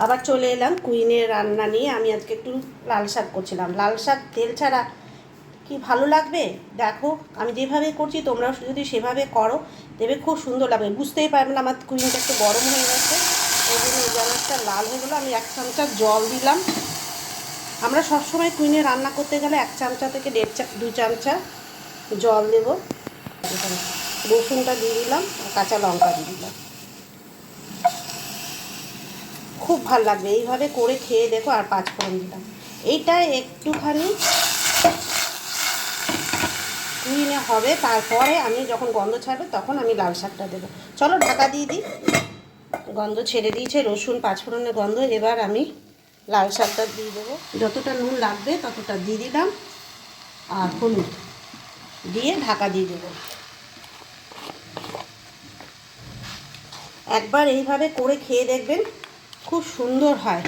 আবার চলে এলাম কুইনের রান্না নিয়ে। আমি আজকে একটু লাল শাক করছিলাম। লাল শাক তেল ছাড়া কি ভালো লাগবে? দেখো আমি যেভাবে করছি তোমরাও যদি সেভাবে করো দেবে, খুব সুন্দর লাগবে। বুঝতেই পারবে না আমার কুইনটা একটু গরম হয়ে গেছে, ওই জন্য এই জানাটা লাল হয়ে গেলো। আমি 1 চামচা জল দিলাম। আমরা সবসময় কুইনে রান্না করতে গেলে 1 চামচা থেকে 2 চামচা জল দেবো। রসুনটা দিয়ে দিলাম, কাঁচা লঙ্কা দিয়ে দিলাম। খুব ভালো লাগবে, এইভাবে করে খেয়ে দেখো। আর 5 ফোড়ন দিলাম। এইটা একটুখানি কুইনে হবে, তারপরে আমি যখন গন্ধ ছাড়বে তখন আমি লাল শাকটা দেবো। চলো ঢাকা দিয়ে দিই। গন্ধ ছেড়ে দিয়েছে রসুন 5 ফোড়নের গন্ধ। এবার আমি লাল শাকটা দিয়ে দেবো। যতটা নুন লাগবে ততটা দিয়ে দিলাম, আর হলুদ দিয়ে ঢাকা দিয়ে দেবো। একবার এইভাবে করে খেয়ে দেখবেন, খুব সুন্দর হয়।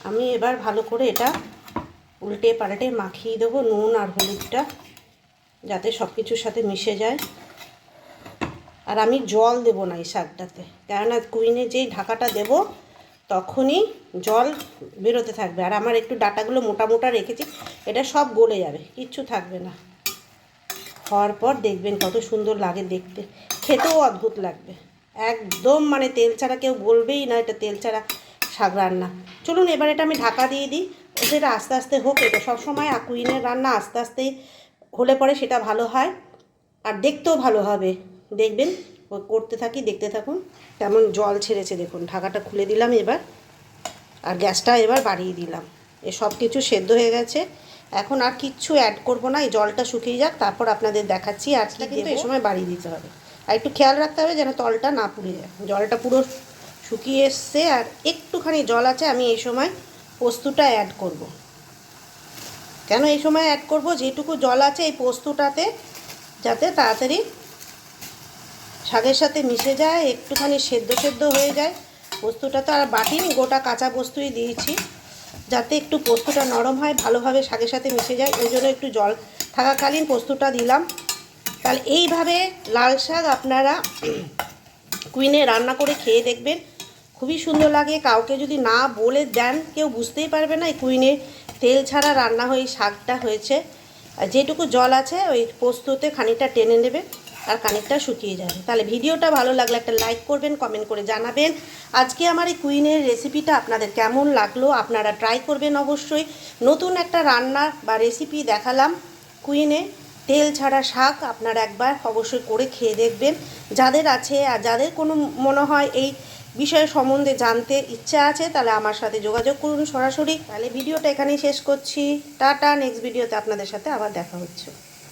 আমি এবার ভালো করে এটা উল্টে পাল্টে মাখিয়ে দেবো নুন আর হলুদটা, যাতে সব কিছুর সাথে মিশে যায়। আর আমি জল দেবো না এই শাকটাতে, কেননা কুইনে যেই ঢাকাটা দেবো তখনই জল বেরোতে থাকবে। আর আমার একটু ডাঁটাগুলো মোটা মোটা রেখেছি, এটা সব গলে যাবে, কিচ্ছু থাকবে না। হওয়ার পর দেখবেন কত সুন্দর লাগে দেখতে, খেতেও অদ্ভুত লাগবে। একদম মানে তেল ছাড়া, কেউ বলবেই না এটা তেল ছাড়া শাক রান্না। চলুন এবার এটা আমি ঢাকা দিয়ে দিই। এটা আস্তে আস্তে হোক। এটা সবসময় কুইনের রান্না আস্তে আস্তেই হলে পরে সেটা ভালো হয়, আর দেখতেও ভালো হবে। দেখবেন করতে থাকি, দেখতে থাকুন কেমন জল ছেড়েছে। দেখুন ঢাকাটা খুলে দিলাম এবার, আর গ্যাসটা এবার বাড়িয়ে দিলাম। এ সব কিছু সেদ্ধ হয়ে গেছে। এখন আর কিচ্ছু অ্যাড করব না, এই জলটা শুকিয়ে যাক, তারপর আপনাদের দেখাচ্ছি। আজটা কিন্তু এই সময় বাড়িয়ে দিতে হবে, আর একটু খেয়াল রাখতে হবে যেন তলটা না পুড়ে যায়। জলটা পুরো শুকিয়ে এসছে, আর একটুখানি জল আছে। আমি এই সময় পোস্তটা অ্যাড করব। কেন এই সময় অ্যাড করব? যেটুকু জল আছে এই পোস্তটাতে যাতে তাড়াতাড়ি শাকের সাথে মিশে যায়, একটুখানি সেদ্ধ সেদ্ধ হয়ে যায়। পোস্তটা তো আর বাটিনি, গোটা কাঁচা পোস্তই দিয়েছি, যাতে একটু পোস্তটা নরম হয়, ভালোভাবে শাকের সাথে মিশে যায়। ওই জন্য একটু জল থাকাকালীন পোস্তটা দিলাম। তাহলে এইভাবে লাল শাক আপনারা কুইনে রান্না করে খেয়ে দেখবেন, খুবই সুন্দর লাগে। কাউকে যদি না বলে দেন কেউ বুঝতেই পারবে না এই কুইনে তেল ছাড়া রান্না হয়ে শাকটা হয়েছে। আর যেটুকু জল আছে ওই পোস্ততে খানিকটা টেনে নেবে, আর খানিকটা শুকিয়ে যাবে। তাহলে ভিডিওটা ভালো লাগলে একটা লাইক করবেন, কমেন্ট করে জানাবেন আজকে আমার এই কুইনের রেসিপিটা আপনাদের কেমন লাগলো। আপনারা ট্রাই করবেন অবশ্যই। নতুন একটা রান্না বা রেসিপি দেখালাম, কুইনে তেল ছাড়া শাক। আপনারা একবার অবশ্যই করে খেয়ে দেখবেন যাদের আছে। আর যাদের কোনো মনে হয় এই বিষয় সম্বন্ধে জানতে ইচ্ছা আছে, তাহলে আমার সাথে যোগাযোগ করুন সরাসরি। তাহলে ভিডিওটা এখানেই শেষ করছি। টাটা, নেক্সট ভিডিওতে আপনাদের সাথে আবার দেখা হচ্ছে।